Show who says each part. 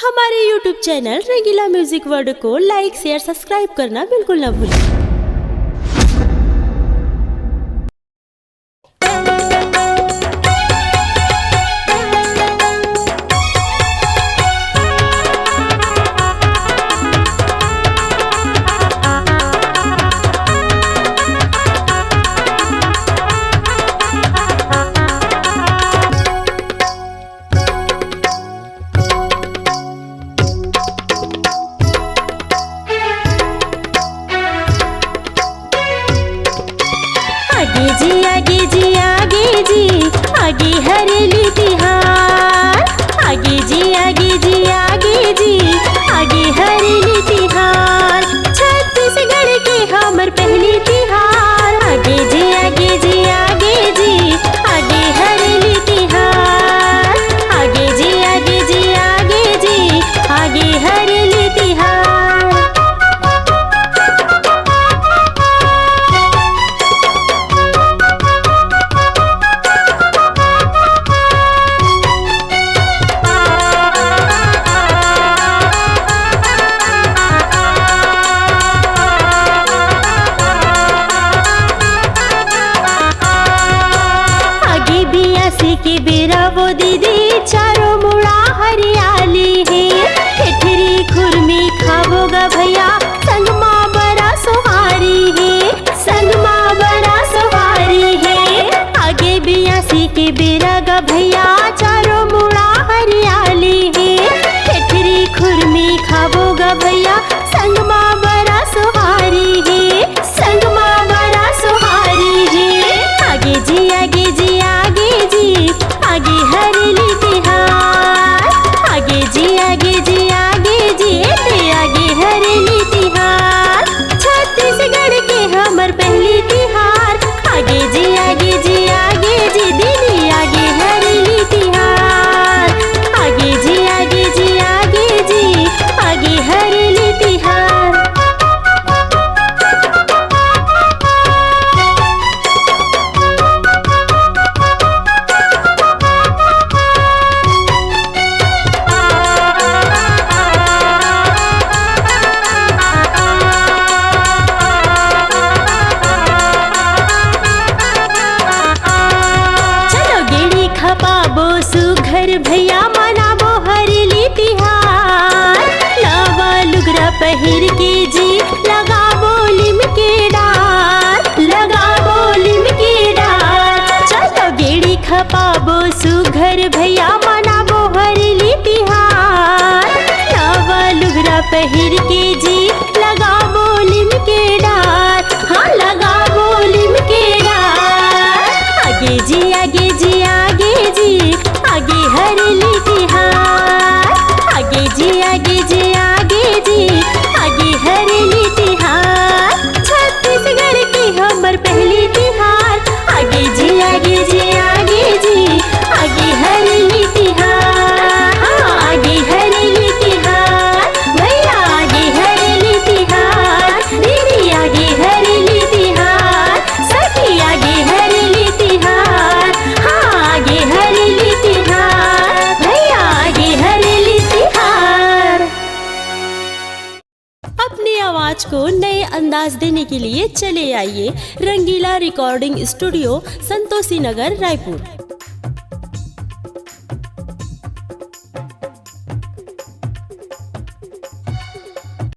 Speaker 1: हमारे YouTube channel रंगीला music world को लाइक share subscribe करना बिल्कुल ना भूलें। आगे जी आगे जी आगे हरेली तिहार। आगे जी आगे जी आगे जी आगे हरेली तिहार। छत्तीसगढ़ के हमर पहली तिहार। आगे जी आगे जी आगे जी आगे हरेली तिहार। आगे जी आगे जी आगे जी आगे हरेली तिहार। के बेरा वो दीदी चारों मुड़ा हरियाली है। ठेठरी खुरमी खाबोगा भैया संगमा बड़ा सुहारी है। संगमा बड़ा सुहारी है। आगे बियासी के बेरा गा भैया चारों मुड़ा हरियाली है। ठेठरी खुरमी खाबोगा भैया संगमा बड़ा सुहारी है। संगमा बड़ा सुहारी है। आगे जी आगे जी आगे जी आगे हरेली तिहार। आगे जी आगे जी आगे जी आगे हरेली तिहार। छत्तीसगढ़ के हमर पहली तिहार। आगे जी आगे जी आगे जी दीदी आगे हरेली तिहार। आगे जी आगे जी आगे जी आगे हरेली तिहार। सुघर भैया मनाबो हरेली तिहार। लावा लुगरा पहिर के जी लगाबो लिम के डार। लगाबो लिम के डार। चलो गेड़ी खपाबो सुघर भैया मनाबो हरेली तिहार। लावा लुगरा पहिर के जी लगाबो लिम के डार। हाँ लगाबो लिम के डार। आगे जी आगे जी आगे जी आगे हरेली तिहार। आगे जी आगे जी आगे जी आगे हरेली तिहार। छत्तीसगढ़ की हमर पहली तिहार। आगे जी आगे जी आगे जी आगे हरेली तिहार। हाँ आगे हरेली तिहार भैया आगे हरेली तिहार। दीदी आगे हरेली तिहार। सखी आगे हरेली तिहार। हाँ आगे हरेली तिहार भैया आगे हरेली तिहार। अपनी आवाज को नए अंदाज देने के लिए चले आइए रंगीला रिकॉर्डिंग स्टूडियो संतोषी नगर रायपुर।